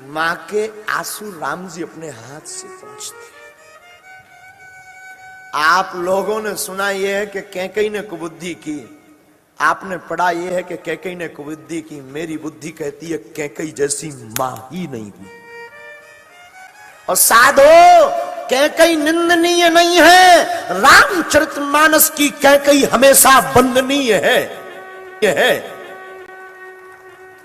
मां के आंसू राम जी अपने हाथ से पहुंचते। आप लोगों ने सुना यह है कि कैकेयी ने कुबुद्धि की, आपने पढ़ा यह है कि कैकेयी ने कुबुद्धि की। मेरी बुद्धि कहती है कैकेयी जैसी मां ही नहीं हुई। और साधो कैकेयी निंदनीय नहीं है, रामचरितमानस की कैकेयी हमेशा वंदनीय है।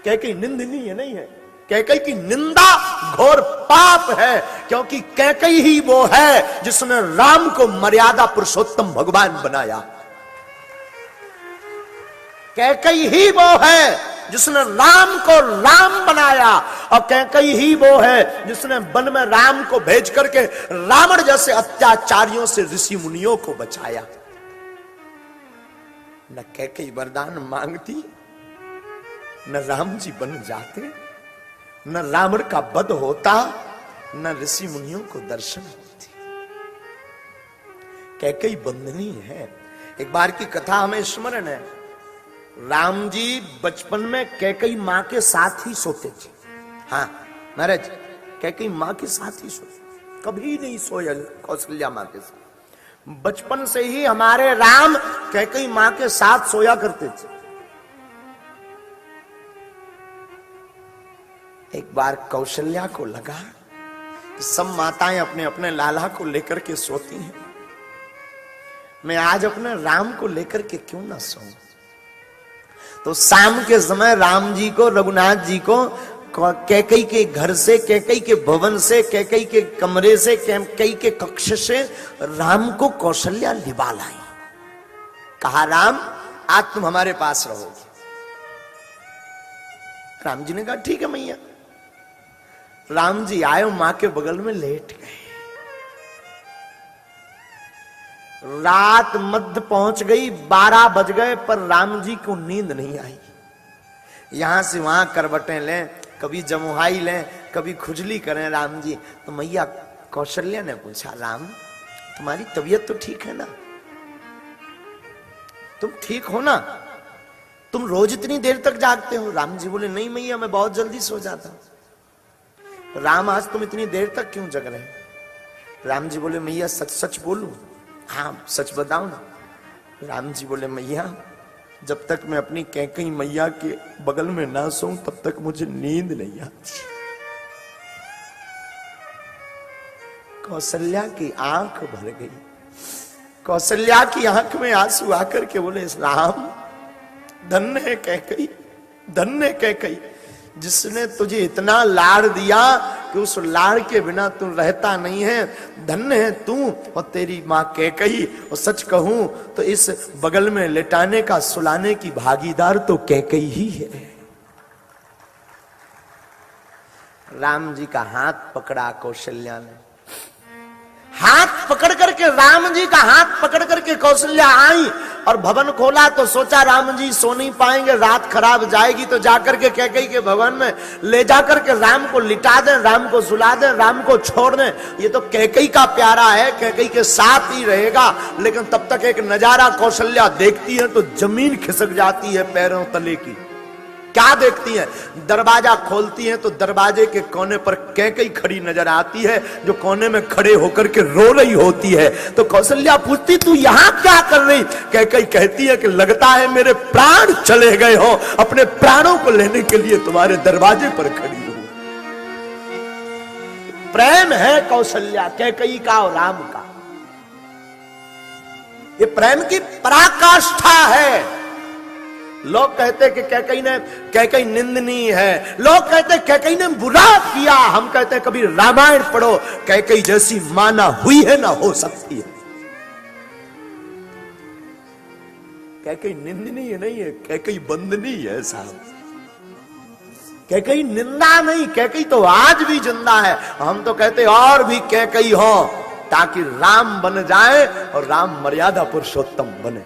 कैकेयी निंदनीय नहीं है, कैकेयी की निंदा घोर पाप है, क्योंकि कैकेयी ही वो है जिसने राम को मर्यादा पुरुषोत्तम भगवान बनाया। कैकेयी ही वो है जिसने राम को राम बनाया, और कैकेयी ही वो है जिसने वन में राम को भेज करके रावण जैसे अत्याचारियों से ऋषि मुनियों को बचाया। न कैकेयी वरदान मांगती, न राम जी बन जाते, न रावण का वध होता, न ऋषि मुनियों को दर्शन होती। कैकेयी बंदनीय है। एक बार की कथा हमें स्मरण है। राम जी बचपन में कैकेयी मां के साथ ही सोते थे। हाँ महाराज, कैकेयी मां के साथ ही सोते, कभी नहीं सोया कौशल्या मां के साथ। बचपन से ही हमारे राम कैकेयी मां के साथ सोया करते थे। एक बार कौशल्या को लगा कि सब माताएं अपने अपने लाला को लेकर के सोती हैं, मैं आज अपने राम को लेकर के क्यों ना सोऊं। तो शाम के समय राम जी को, रघुनाथ जी को कैकेयी के घर से, कैकेयी के भवन से, कैकेयी के कमरे से, कैकेयी के कक्ष से राम को कौशल्या लिवा लाई। कहा राम आज तुम हमारे पास रहोगे। राम जी ने कहा ठीक है मैया। राम जी आए, मां के बगल में लेट गए। रात मध्य पहुंच गई, 12 बज गए, पर राम जी को नींद नहीं आई। यहां से वहां करवटें लें, कभी जमुहाई लें, कभी खुजली करें राम जी। तो मैया कौशल्या ने पूछा राम तुम्हारी तबीयत तो ठीक है ना, तुम ठीक हो ना, तुम रोज इतनी देर तक जागते हो। राम जी बोले नहीं मैया मैं बहुत जल्दी सो जाता हूं। राम आज तुम इतनी देर तक क्यों जग रहे हैं। राम जी बोले मैया सच सच बोलूं। हाँ सच बताओ ना। राम जी बोले मैया जब तक मैं अपनी कैकेयी मैया के बगल में ना सोऊं तब तक मुझे नींद नहीं आती। कौशल्या की आंख भर गई। कौशल्या की आंख में आंसू आकर के बोले राम धन्य है कैकेयी, धन्य है कैकेयी, जिसने तुझे इतना लाड़ दिया कि उस लाड़ के बिना तू रहता नहीं है। धन्य है तू और तेरी मां कैकेयी। और सच कहूं तो इस बगल में लेटाने का, सुलाने की भागीदार तो कैकेयी ही है। राम जी का हाथ पकड़ा कौशल्या ने। हाथ पकड़ करके, राम जी का हाथ पकड़ करके कौशल्या आई और भवन खोला। तो सोचा राम जी सो नहीं पाएंगे, रात खराब जाएगी, तो जाकर के कैकेयी के भवन में ले जाकर के राम को लिटा दें, राम को सुला दें, राम को छोड़ दें। ये तो कैकेयी का प्यारा है, कैकेयी के साथ ही रहेगा। लेकिन तब तक एक नजारा कौशल्या देखती है तो जमीन खिसक जाती है पैरों तले की। क्या देखती है, दरवाजा खोलती है तो दरवाजे के कोने पर कैकेयी खड़ी नजर आती है, जो कोने में खड़े होकर के रो रही होती है। तो कौशल्या पूछती तू यहां क्या कर रही। कैकेयी कहती है कि लगता है मेरे प्राण चले गए हो, अपने प्राणों को लेने के लिए तुम्हारे दरवाजे पर खड़ी हूं। प्रेम है कौशल्या कैकेयी का और राम का। ये प्रेम की पराकाष्ठा है। लोग कहते कि कैकेयी निंदनीय है, लोग कहते कैकेयी ने बुरा किया। हम कहते कभी रामायण पढ़ो, कैकेयी जैसी मां ना हुई है ना हो सकती है। कैकेयी निंदनीय नहीं है, कैकेयी वंदनीय है साहब। कैकेयी निंदा नहीं, कैकेयी तो आज भी जिंदा है। हम तो कहते और भी कैकेयी हो ताकि राम बन जाए और राम मर्यादा पुरुषोत्तम बने।